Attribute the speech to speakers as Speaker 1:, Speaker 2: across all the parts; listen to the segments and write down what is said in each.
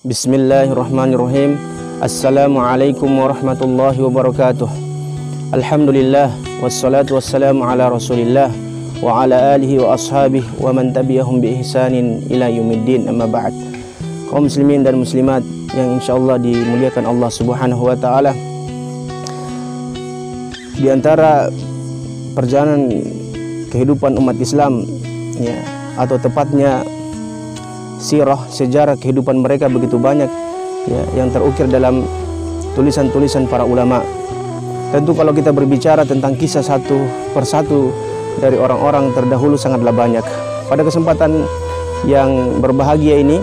Speaker 1: Bismillahirrahmanirrahim. Assalamualaikum warahmatullahi wabarakatuh. Alhamdulillah wassalatu wassalamu ala Rasulillah wa ala alihi wa ashabihi wa man tabi'ahum bi ihsanin ila yaumiddin, amma ba'd. Kaum muslimin dan muslimat yang insyaallah dimuliakan Allah Subhanahu wa taala. Di antara perjalanan kehidupan umat Islam ya, atau tepatnya sirah, sejarah kehidupan mereka begitu banyak ya, yang terukir dalam tulisan-tulisan para ulama. Tentu kalau kita berbicara tentang kisah satu persatu dari orang-orang terdahulu sangatlah banyak. Pada kesempatan yang berbahagia ini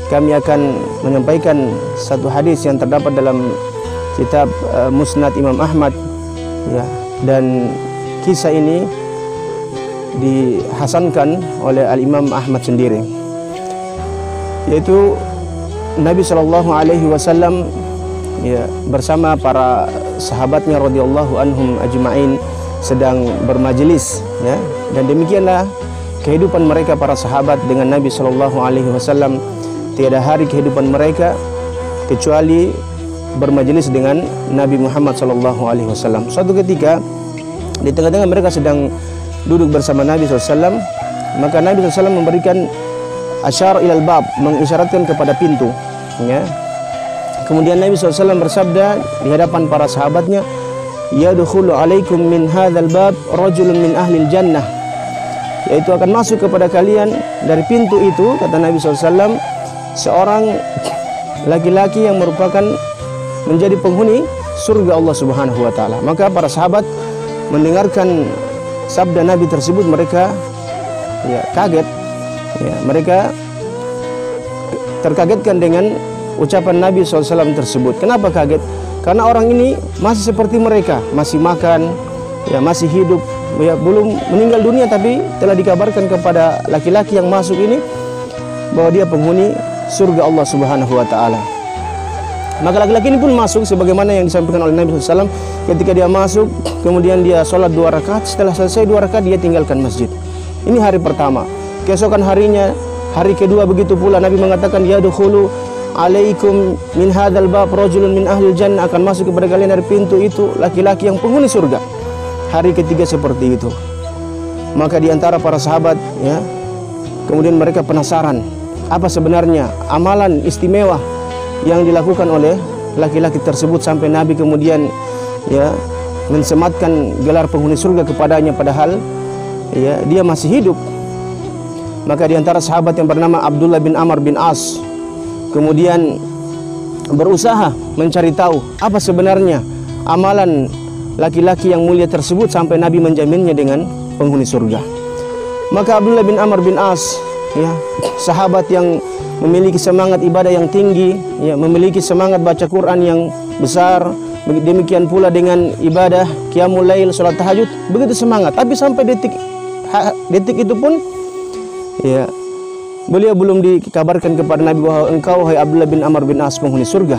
Speaker 1: kami akan menyampaikan satu hadis yang terdapat dalam kitab Musnad Imam Ahmad ya, dan kisah ini dihasankan oleh Al-Imam Ahmad sendiri, yaitu Nabi Shallallahu Alaihi Wasallam ya, bersama para sahabatnya radhiyallahu anhum ajma'in sedang bermajelis ya, dan demikianlah kehidupan mereka para sahabat dengan Nabi Shallallahu Alaihi Wasallam. Tiada hari kehidupan mereka kecuali bermajelis dengan Nabi Muhammad Shallallahu Alaihi Wasallam. Suatu ketika di tengah-tengah mereka sedang duduk bersama Nabi SAW, maka Nabi SAW memberikan asyar ilal bab, mengisyaratkan kepada pintu ya. Kemudian Nabi SAW bersabda di hadapan para sahabatnya, yadkhulu alaikum min hadzal bab rajulun min ahlil jannah, yaitu akan masuk kepada kalian dari pintu itu, kata Nabi SAW, seorang laki-laki yang merupakan menjadi penghuni surga Allah Subhanahu wa taala. Maka para sahabat mendengarkan sabda Nabi tersebut, mereka ya kaget ya, mereka terkagetkan dengan ucapan Nabi SAW tersebut. Kenapa kaget? Karena orang ini masih seperti mereka, masih makan ya, masih hidup ya, belum meninggal dunia, tapi telah dikabarkan kepada laki-laki yang masuk ini bahwa dia penghuni surga Allah Subhanahu wa taala. Maka laki-laki ini pun masuk sebagaimana yang disampaikan oleh Nabi SAW. Ketika dia masuk, kemudian dia sholat 2 rakaat. Setelah selesai 2 rakaat, dia tinggalkan masjid. Ini hari pertama. Keesokan harinya, hari kedua begitu pula, Nabi mengatakan, yadkhulu alaikum min hadzal bab rajulun min ahlil jannah, akan masuk kepada kalian dari pintu itu laki-laki yang penghuni surga. Hari ketiga seperti itu. Maka di antara para sahabat ya, kemudian mereka penasaran, apa sebenarnya amalan istimewa yang dilakukan oleh laki-laki tersebut sampai Nabi kemudian ya mensematkan gelar penghuni surga kepadanya, padahal ya dia masih hidup. Maka di antara sahabat yang bernama Abdullah bin Amr bin As kemudian berusaha mencari tahu apa sebenarnya amalan laki-laki yang mulia tersebut sampai Nabi menjaminnya dengan penghuni surga. Maka Abdullah bin Amr bin As ya, sahabat yang memiliki semangat ibadah yang tinggi ya, memiliki semangat baca Quran yang besar, demikian pula dengan ibadah qiyamul lail, salat tahajud, begitu semangat. Tapi sampai detik itu pun ya, beliau belum dikabarkan kepada Nabi bahwa engkau hai Abdullah bin Amr bin As penghuni surga.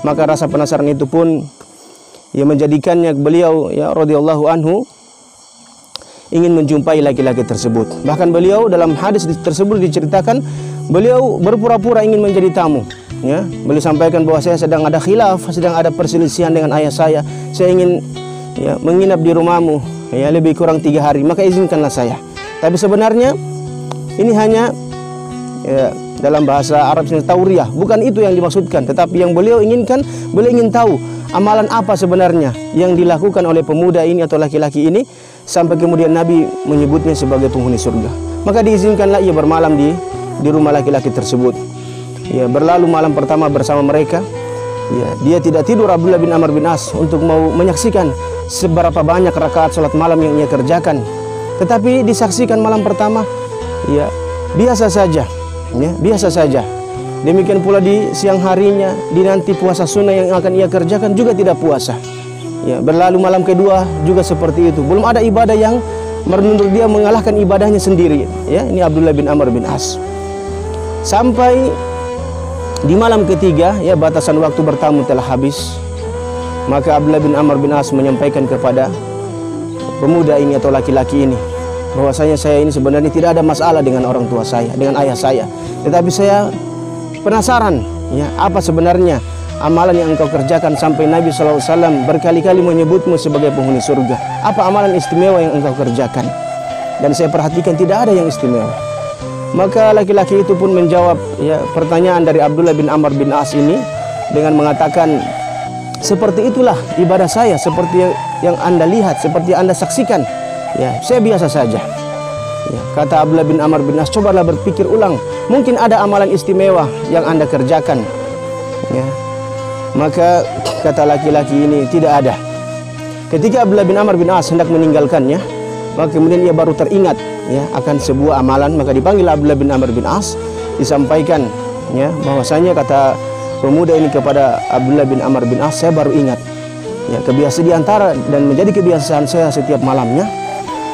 Speaker 1: Maka rasa penasaran itu pun ya menjadikannya beliau ya radhiyallahu anhu ingin menjumpai laki-laki tersebut. Bahkan beliau dalam hadis tersebut diceritakan, beliau berpura-pura ingin menjadi tamu ya. Beliau sampaikan bahwa saya sedang ada khilaf, sedang ada perselisihan dengan ayah saya ingin ya menginap di rumahmu ya lebih kurang 3 hari, maka izinkanlah saya. Tapi sebenarnya ini hanya ya, dalam bahasa Arab tauriyah, bukan itu yang dimaksudkan, tetapi yang beliau inginkan, beliau ingin tahu amalan apa sebenarnya yang dilakukan oleh pemuda ini atau laki-laki ini sampai kemudian Nabi menyebutnya sebagai penghuni surga. Maka diizinkanlah ia bermalam di rumah laki-laki tersebut. Ya, berlalu malam pertama bersama mereka. Ya, dia tidak tidur Abdullah bin Amr bin As untuk mau menyaksikan seberapa banyak rakaat salat malam yang ia kerjakan. Tetapi disaksikan malam pertama ya biasa saja, ya, biasa saja. Demikian pula di siang harinya, di nanti puasa sunnah yang akan ia kerjakan juga tidak puasa. Ya, berlalu malam kedua juga seperti itu. Belum ada ibadah yang menurut dia mengalahkan ibadahnya sendiri. Ya, ini Abdullah bin Amr bin As. Sampai di malam ketiga, ya batasan waktu bertamu telah habis. Maka Abdullah bin Amr bin As menyampaikan kepada pemuda ini atau laki-laki ini, bahwasanya saya ini sebenarnya tidak ada masalah dengan orang tua saya, dengan ayah saya, tetapi saya penasaran, ya, apa sebenarnya amalan yang engkau kerjakan sampai Nabi SAW berkali-kali menyebutmu sebagai penghuni surga. Apa amalan istimewa yang engkau kerjakan? Dan saya perhatikan tidak ada yang istimewa. Maka laki-laki itu pun menjawab, ya, pertanyaan dari Abdullah bin Amr bin As ini dengan mengatakan, seperti itulah ibadah saya, seperti yang Anda lihat, seperti yang Anda saksikan. Ya, saya biasa saja. Ya, kata Abdullah bin Amr bin As, cobalah berpikir ulang, mungkin ada amalan istimewa yang Anda kerjakan. Ya. Maka kata laki-laki ini, tidak ada. Ketika Abdullah bin Amr bin As hendak meninggalkannya, maka kemudian ia baru teringat, ya, akan sebuah amalan. Maka dipanggil Abdullah bin Amr bin As, disampaikan, ya, bahwasanya kata pemuda ini kepada Abdullah bin Amr bin As, saya baru ingat, ya, kebiasaan diantara dan menjadi kebiasaan saya setiap malamnya,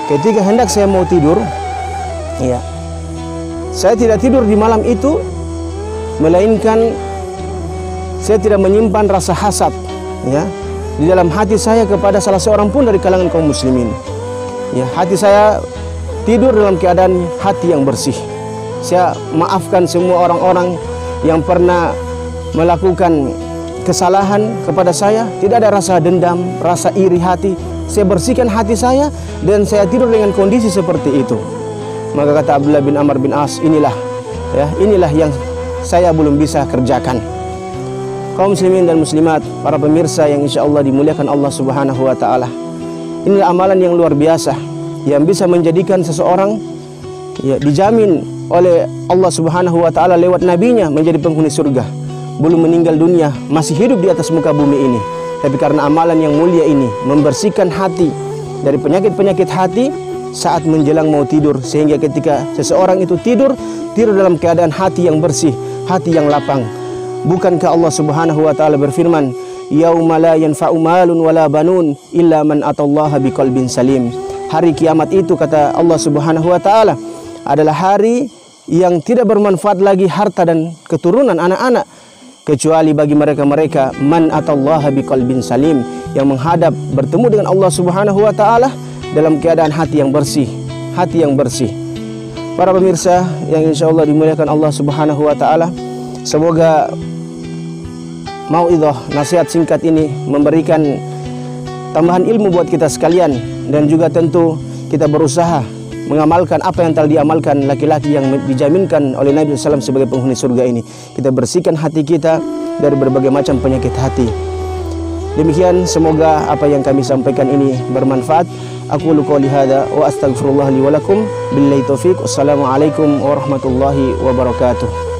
Speaker 1: ketika hendak saya mau tidur, ya, saya tidak tidur di malam itu, melainkan saya tidak menyimpan rasa hasad, ya, di dalam hati saya kepada salah seorang pun dari kalangan kaum muslimin. Ya, hati saya tidur dalam keadaan hati yang bersih. Saya maafkan semua orang-orang yang pernah melakukan kesalahan kepada saya. Tidak ada rasa dendam, rasa iri hati. Saya bersihkan hati saya dan saya tidur dengan kondisi seperti itu. Maka kata Abdullah bin Amr bin As, inilah, ya, inilah yang saya belum bisa kerjakan. Kaum muslimin dan muslimat, para pemirsa yang insya Allah dimuliakan Allah Subhanahu wa Ta'ala, inilah amalan yang luar biasa yang bisa menjadikan seseorang, ya, dijamin oleh Allah Subhanahu wa Ta'ala lewat nabinya menjadi penghuni surga. Belum meninggal dunia, masih hidup di atas muka bumi ini, tapi karena amalan yang mulia ini membersihkan hati dari penyakit-penyakit hati saat menjelang mau tidur, sehingga ketika seseorang itu tidur dalam keadaan hati yang bersih, hati yang lapang. Bukankah Allah Subhanahu wa Ta'ala berfirman, yauma la yanfa'u malun wala banun illa man atallaha biqalbin salim. Hari kiamat itu, kata Allah Subhanahu wa Ta'ala, adalah hari yang tidak bermanfaat lagi harta dan keturunan anak-anak, kecuali bagi mereka-mereka man atallaha biqalbin salim, yang menghadap bertemu dengan Allah Subhanahu wa Ta'ala dalam keadaan hati yang bersih, hati yang bersih. Para pemirsa yang insya Allah dimuliakan Allah Subhanahu wa Ta'ala, semoga mauidhah, nasihat singkat ini memberikan tambahan ilmu buat kita sekalian, dan juga tentu kita berusaha mengamalkan apa yang telah diamalkan laki-laki yang dijaminkan oleh Nabi SAW sebagai penghuni surga ini. Kita bersihkan hati kita dari berbagai macam penyakit hati. Demikian, semoga apa yang kami sampaikan ini bermanfaat. Aku qouli hadza wa astaghfirullah li wa lakum. Billahi taufik. Wassalamualaikum warahmatullahi wabarakatuh.